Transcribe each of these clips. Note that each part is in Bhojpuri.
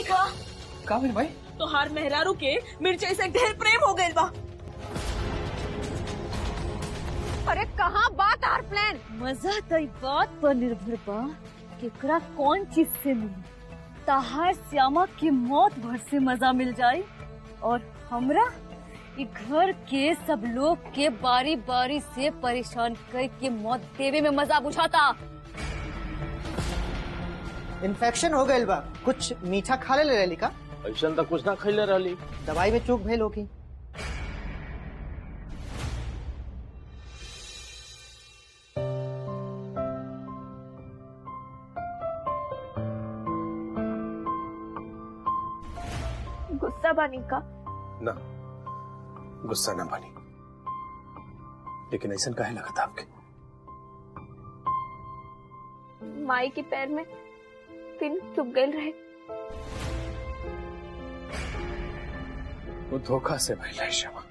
देखा का भाई? तो हार मेहरारू के मिर्चे से ढेर प्रेम हो गए बा। अरे कहाँ बात आर प्लान? मजा तो बात पर निर्भर बा केकरा कौन चीज से मिली। तहार श्यामा की मौत भर से मजा मिल जाए और हमरा घर के सब लोग के बारी बारी से परेशान करके मौत देवे में मजा बुझाता। इन्फेक्शन हो गए बा, कुछ मीठा खा ले रही का? ऐसा तो कुछ ना खैले रहली, दवाई में चूक भइल होगी। गुस्सा बानी का? ना, गुस्सा ना बनी, लेकिन ऐसा काहे लगता आपके? माई के पैर में पिन चुभ गए रहे। वो धोखा से भइल है श्यामा,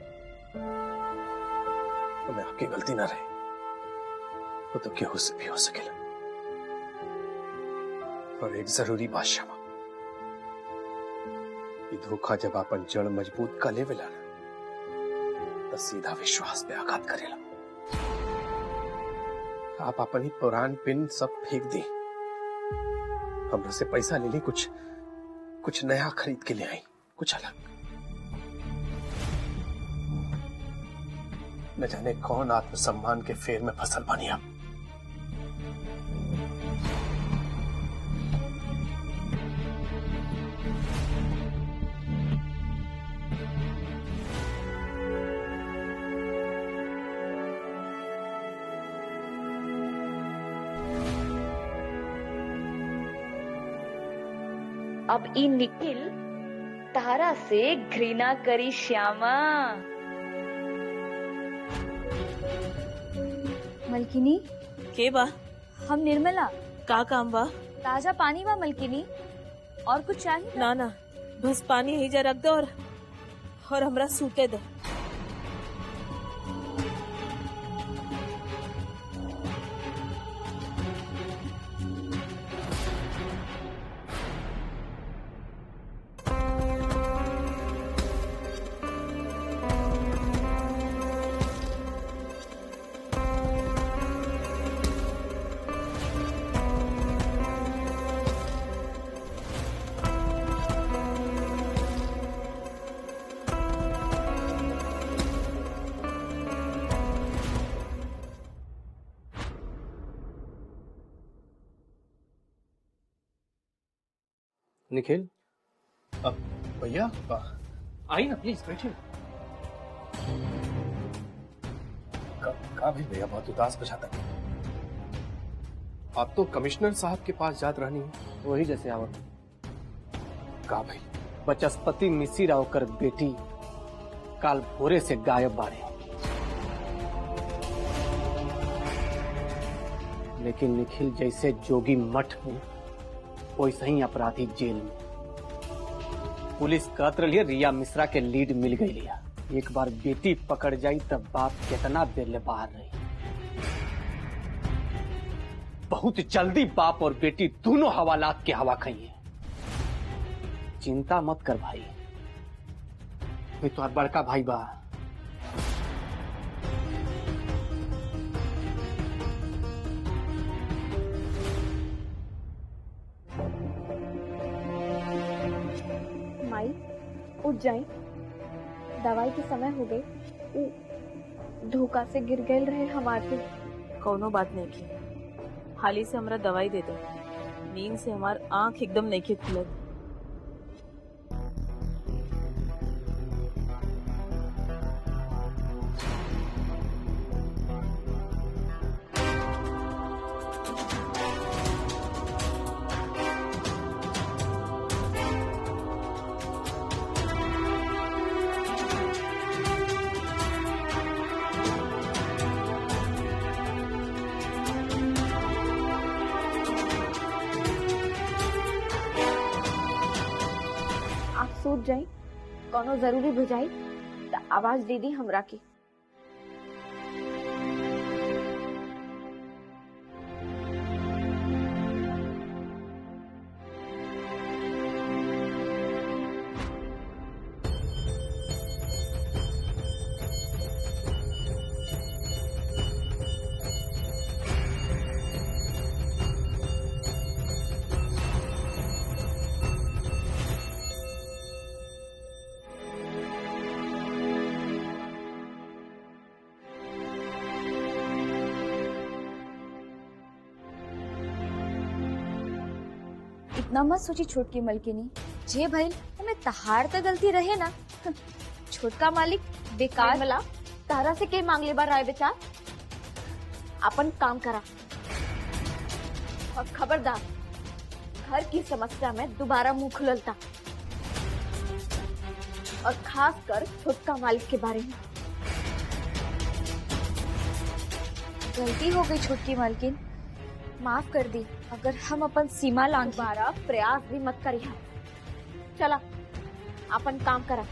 तो मैं आपकी गलती ना रही, वो तो केहू से भी हो सकेला। और एक जरूरी बात श्यामा, ये धोखा जब अपन जड़ मजबूत कर लेवेला ना, तो सीधा विश्वास पे आघात करेला। आप अपन ही पुरान पिन सब फेंक दी, हमरा से पैसा ले ली, कुछ नया खरीद के ले आई, कुछ अलग। न जाने कौन आत्मसम्मान के फेर में फसल बनी अब। अब ई निखिल तारा से घृणा करी श्यामा। मलकिनी के बा? हम निर्मला। का काम बा? ताजा पानी बा मलकिनी, और कुछ चाहिए? ना ना, बस पानी ही जा रख दो और हमरा सूते दो। निखिल, अब भैया आई ना प्लीज बैठिए। का भी भैया बहुत उदास बचाता है। आप तो कमिश्नर साहब के पास जात रहनी है। वही जैसे आवत का भाई? बचस्पति मिश्र राव कर बेटी काल भोरे से गायब बारे, लेकिन निखिल जैसे जोगी मठ में वैसे ही अपराधी जेल में। पुलिस कहत रही रिया मिश्रा के लीड मिल गई लिया। एक बार बेटी पकड़ जाई तब बाप कितना देर ले बाहर रही। बहुत जल्दी बाप और बेटी दोनों हवालात के हवा खाइए। चिंता मत कर भाई, मैं तो बड़का भाई बा। माई उठ जाए, दवाई के समय हो गई। धोखा से गिर गए रहे हमारे। कोनो बात नहीं की, हाली से हमरा दवाई दे दो। नींद से हमार आंख एकदम नहीं खुलत। सूत जाई, कोनो जरूरी बुझाई तो आवाज दे दी हमरा की। इतना मत सोची छोटकी मलकिनी। जे भाई हमें तहार तो गलती रहे ना। छोटका मालिक बेकार मला तारा से के मांगले बार राय बेचार। अपन काम करा और खबरदार घर की समस्या में दोबारा मुंह खुलता, और खास कर छोटका मालिक के बारे में। गलती हो गई छोटकी मालकिन, माफ कर दी। अगर हम अपन सीमा लांघी दोबारा प्रयास भी मत करिए। चला अपन काम करा।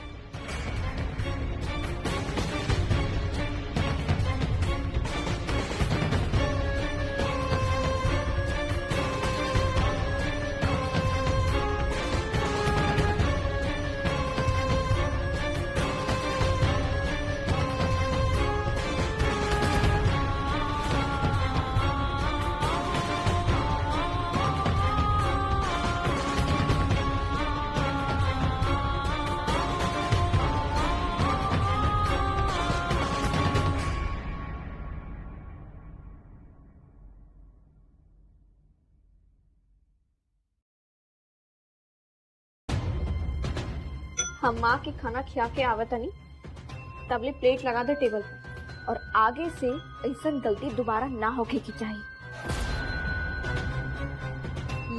हम माँ के खाना खिया के आवतनी, तबले प्लेट लगा दे टेबल पर, और आगे से ऐसा गलती दोबारा ना होके की चाहिए।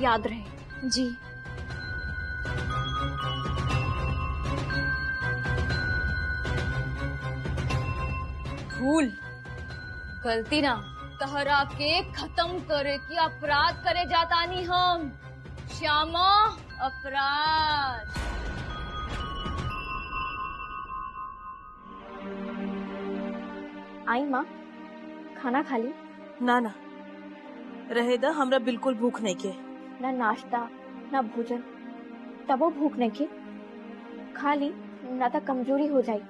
याद रहे जी। भूल गलती ना तहरा के खत्म करे की अपराध करे जातानी हम। श्यामा अपराध। आई माँ, खाना खा ली? ना ना रहे दा, हमरा बिल्कुल भूख नहीं के। ना नाश्ता ना भोजन, तबो भूख नहीं के। खा ली ना तो कमजोरी हो जाए।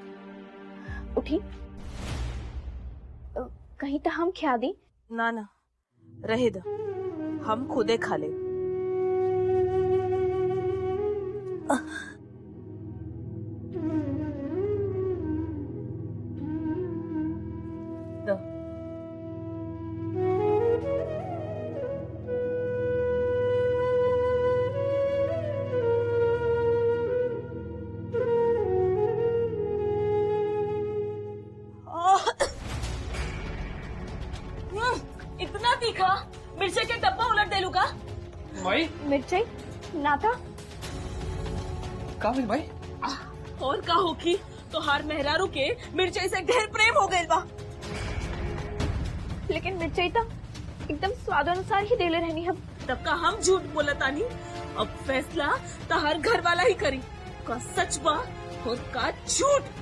उठी, कहीं तो हम खिया दी। ना ना रहे दा, हम खुदे खा ले। इतना तीखा, मिर्चे के डब्बा उलट दे लूगा। माई मिर्ची ना था। का भइल भाई? और का होगी तो हार मेहरारू के मिर्चे से ढेर प्रेम हो गए बा। लेकिन मिर्ची तो एकदम स्वाद अनुसार ही देले रहनी हम। तब का हम झूठ बोलतानी, अब फैसला तो हर घर वाला ही करी, का सच बा और का झूठ।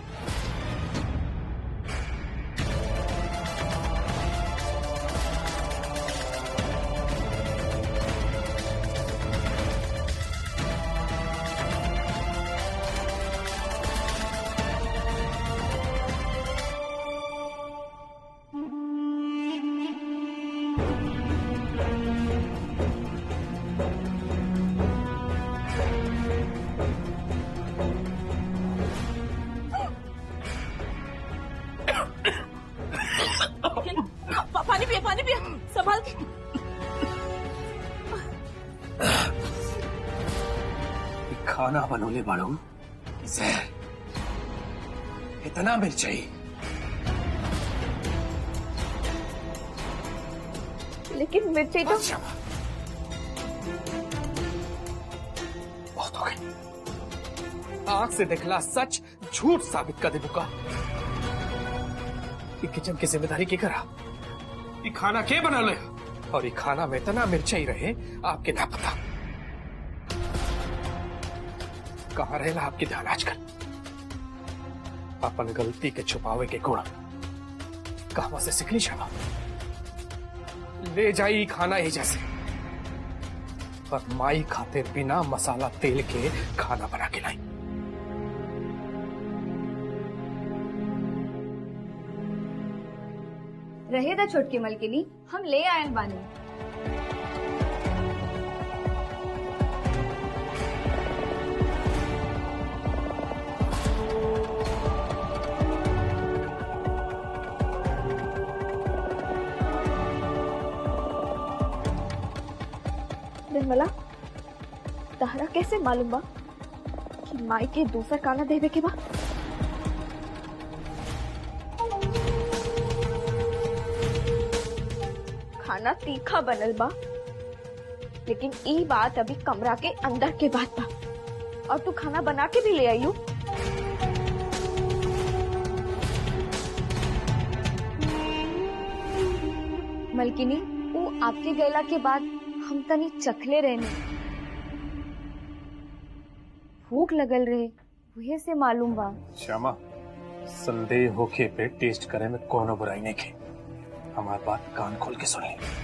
पानी पिया, संभाल के। खाना बनोले बाड़ू जहर, इतना मिर्ची। लेकिन मिर्ची तो बहुत हो गई। आंख से देखला सच झूठ साबित कर दे बुका। किचन की जिम्मेदारी की करा, ये खाना के बना ले, और ये खाना में इतना मिर्ची रहे आपके ना पता। कहाँ रहेला आपकी ध्यान आजकल? अपन गलती के छुपावे के गुण कहां से सीखली शाबा? ले जाई खाना ही जैसे, पर माई खातिर बिना मसाला तेल के खाना बना के लाई। रहे दा छोटकी मलकिनी, हम ले आयल बानी। निर्मला, तहरा कैसे मालूम बा कि माई के दूसर खाना देवे के बा? खाना तीखा बनल बा, लेकिन ई बात अभी कमरा के अंदर के बात बा। और तू खाना बना के भी ले आई हूँ। मलकिनी, वो आपके गैला के बाद हम तनी चखले रहने, भूख लगल रहे, वही से मालूम बा। श्यामा, संदेह होके पे टेस्ट करे में कोनो बुराई नहीं की। हमारी बात कान खोल के सुन ले।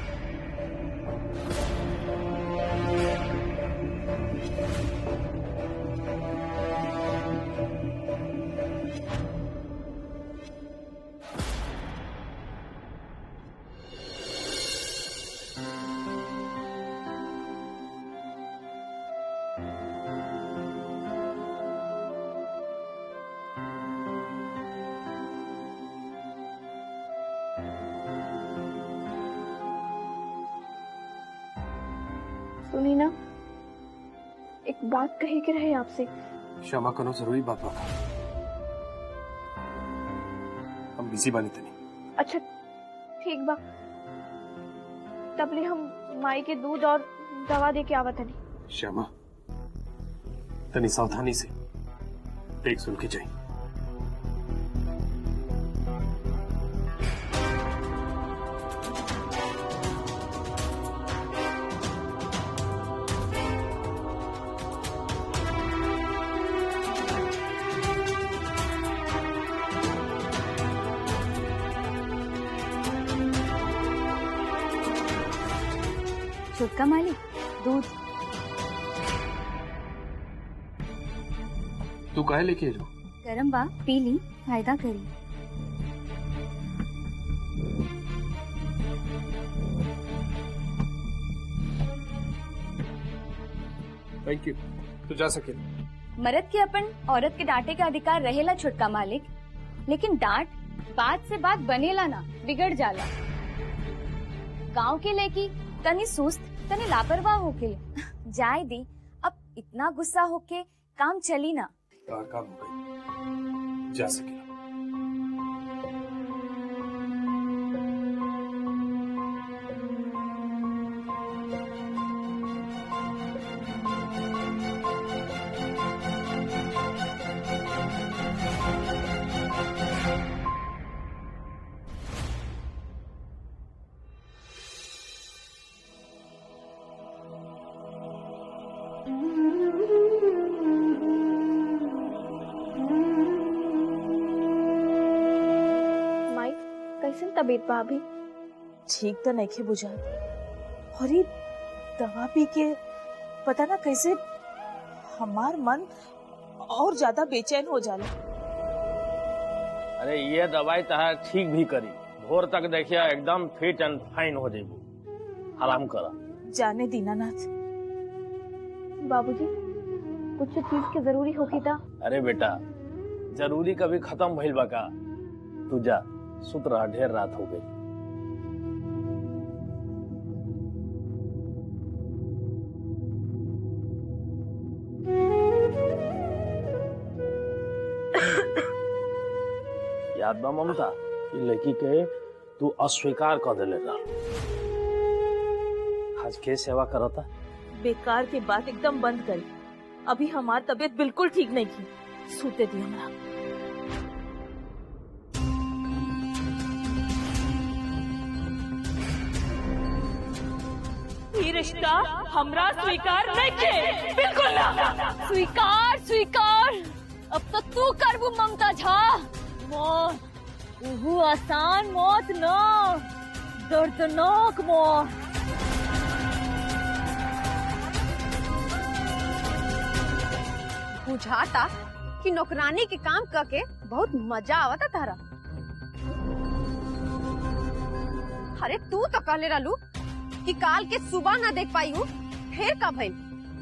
सुनी ना, एक बात कही के रहे आपसे। श्यामा, कोनो जरूरी बात बता। हम बिजी बानी तनी। अच्छा ठीक बा, तबले हम माई के दूध और दवा दे के आवत हनी। श्यामा, तनी सावधानी से देख सुन के जाए। छोटका मालिक, दूध। तू काहे लेके आई? गरम बा, पी ली, फायदा करी। Thank you. तू जा सके। मर्द के अपन औरत के डांटे का अधिकार रहेला छोटका मालिक, लेकिन डांट बात से बात बनेला ना, बिगड़ जाला। गांव के लेकी तनी सुस्त, तनी लापरवाह होके जाए दी। अब इतना गुस्सा होके काम चली ना। काम हो गई, जा सके। कैसन तबीयत बा अभी? ठीक तो नहीं खे बुझा, और ये दवा पी के पता ना कैसे हमार मन और ज्यादा बेचैन हो जाला। अरे ये दवाई तहार ठीक भी करी, भोर तक देखिया एकदम फिट एंड फाइन हो जाइबू। आराम करा। जाने दीनानाथ। बाबूजी, कुछ चीज के जरूरी होगी था। अरे बेटा, जरूरी कभी खत्म भइल बा का? तू जा सुत रहा, ढेर रात हो गई। याद बा ममता, ये लड़की के तू अस्वीकार कर देले रहा। आज के सेवा करता। बेकार के बात एकदम बंद करी। अभी हमार तबीयत बिल्कुल ठीक नहीं की, सूते दी हमरा। ये रिश्ता हमरा स्वीकार नहीं के, बिल्कुल ना। स्वीकार स्वीकार, अब तो तू करबू ममता झा। मौत वो आसान मौत न, दर्दनाक मौत। बुझाता कि नौकरानी के काम करके बहुत मजा आवता तारा। अरे तू तो कहले रहलू कि काल के सुबह ना देख पाई हूँ, फिर कब भइल?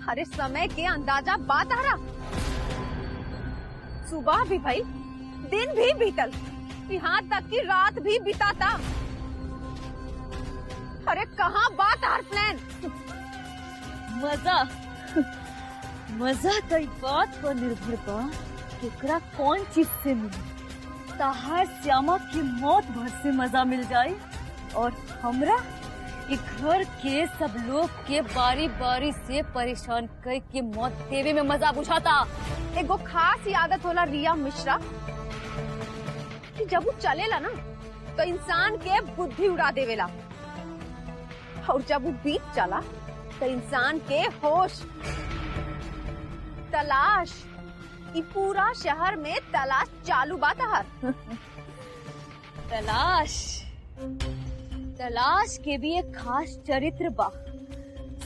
अरे समय के अंदाजा बात आ रहा। सुबह भी भइल, दिन भी बीतल, यहाँ तक कि रात भी बिताता। अरे कहाँ बात आर प्लान? मजा मजा तो ई बात पर निर्भर बा केकरा कौन चीज से मिली। तहार श्यामा की मौत भर से मजा मिल जाए और हमरा ई घर के सब लोग के बारी बारी से परेशान कर के मौत देवे में मजा बुझाता। एगो खास ही आदत होला रिया मिश्रा कि जब वो चलेला ना तो इंसान के बुद्धि उड़ा देवेला और जब वो बीत चला तो इंसान के होश। तलाश ई पूरा शहर में तलाश चालू बात हर। तलाश के भी एक खास चरित्र बा।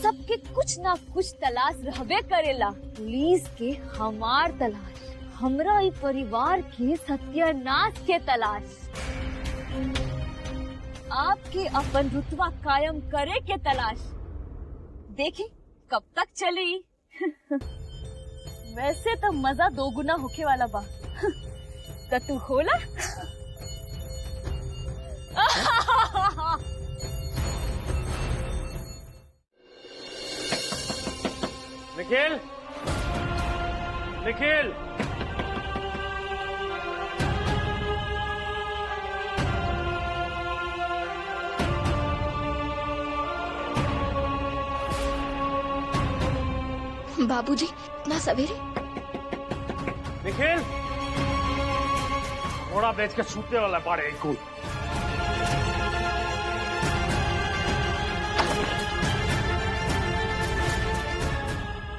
सबके कुछ ना कुछ तलाश रहबे करेला। पुलिस के हमार तलाश, हमरा ई परिवार के सत्यानाश के तलाश, आपके अपन रुतबा कायम करे के तलाश। देखी कब तक चली। वैसे तो मजा दोगुना होके वाला बा। तो तू होला? निखिल, निखिल, बाबूजी इतना सवेरे? निखिल, घोड़ा बेच के छूटने वाला बाड़े कुल।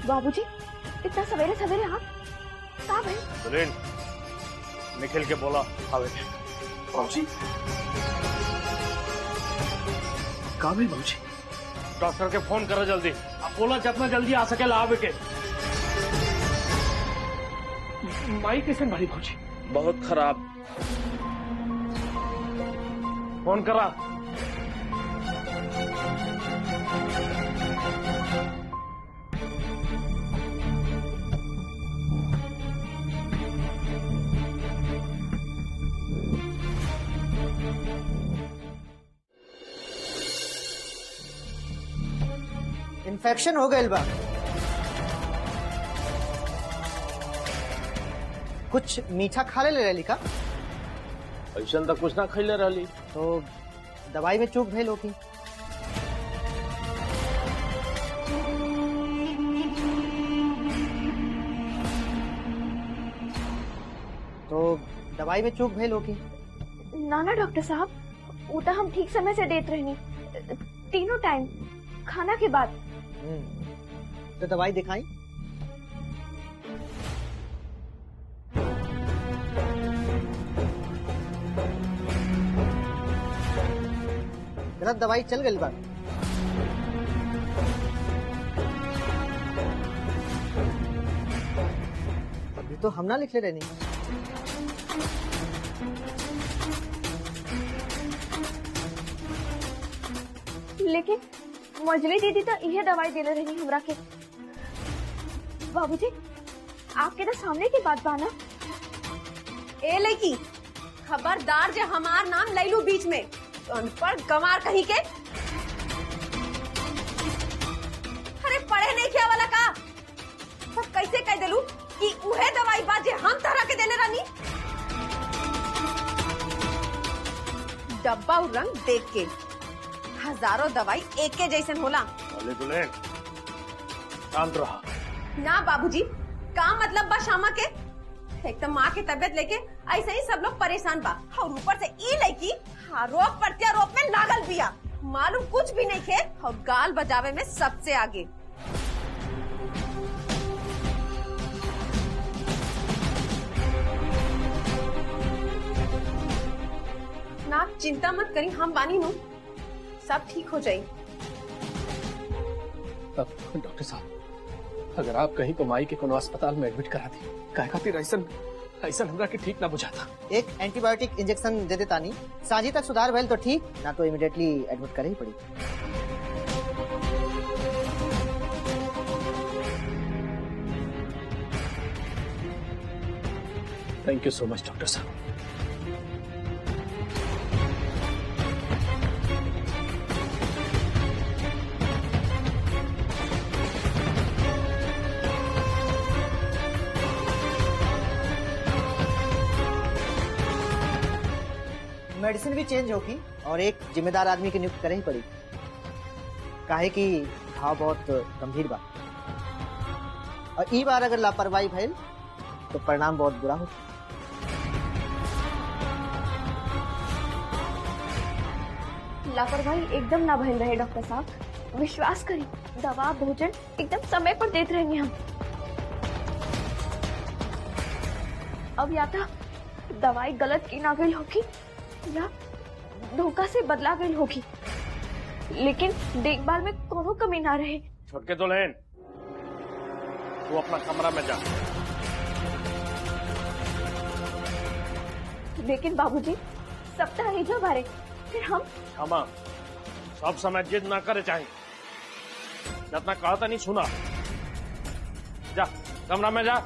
बाबूजी इतना सवेरे सवेरे हाँ कहाँ भाई? सुनील, निखिल के बोला आवे। बाबूजी कहाँ भी बाबूजी? डॉक्टर के फोन करो जल्दी। अब बोला जितना जल्दी आ सके लावे के। माई कैसे भाई बाबूजी? बहुत खराब। फोन करा। इन्फेक्शन हो गई बा। कुछ मीठा खा ले रही का? ऐसा तो कुछ ना खैले रही। तो दवाई में चूक भइल होगी। तो दवाई में चूक भइल होगी। ना ना डॉक्टर साहब, वो तो हम ठीक समय से देते रहनी, तीनों टाइम खाना के बाद। तो दवाई दिखाई। गलत दवाई चल गई बात। अभी तो हम ना लिख ले रहे नहीं। लेकिन मजली दीदी तो यह दवाई देले रही हमरा के। बाबूजी आपके तो सामने की बात बा ना। ए लड़की खबरदार जे हमार नाम लैलू बीच में। अनपढ़ गंवार कहीं के। अरे पढ़े नहीं किया वाला का सब कैसे कह देलू कि उहे दवाई बा जे हम तरह के देले रानी। डब्बा और रंग देख के हजारों दवाई एक के जैसन होला। अरे दुल्हन शांत रहा। ना बाबूजी का मतलब बा शामा के। एक तो माँ की तबीयत लेके ऐसे ही सब लोग परेशान बा और ऊपर से ई लड़की रोप प्रत्यारोप में लागल बिया। मालूम कुछ भी नहीं खे और गाल बजावे में सबसे आगे। ना चिंता मत करी, हम बानी नू, सब ठीक हो जाये। डॉक्टर साहब अगर आप कहीं तो माई के कोनो अस्पताल में एडमिट करा दी। काहे खातिर ऐसा हमरा के ठीक ना बुझाता। एक एंटीबायोटिक इंजेक्शन दे देता नहीं, सांझी तक सुधार भइल तो ठीक, ना तो इमीडिएटली एडमिट करे ही पड़ी। Thank you so much doctor साहब। मेडिसिन भी चेंज होगी और एक जिम्मेदार आदमी की नियुक्त करे ही पड़ी, काहे कि घाव बहुत गंभीर बा और ई बार अगर लापरवाही भइल तो परिणाम बहुत बुरा हो। लापरवाही एकदम ना भइल रहे डॉक्टर साहब, विश्वास करी, दवा भोजन एकदम समय पर देते रहेंगे हम। अब या तो दवाई गलत की ना गई होगी या धोखा से बदला गई होगी, लेकिन देखभाल में कोनो कमी ना रहे। छोटके दुल्हन, तू अपना कमरा में जा। लेकिन बाबूजी, सप्ताह ही जो बारे फिर हम क्षमा, सब समय जिद ना करे चाहिए, जितना कहा था नहीं सुना। जा कमरा में जा।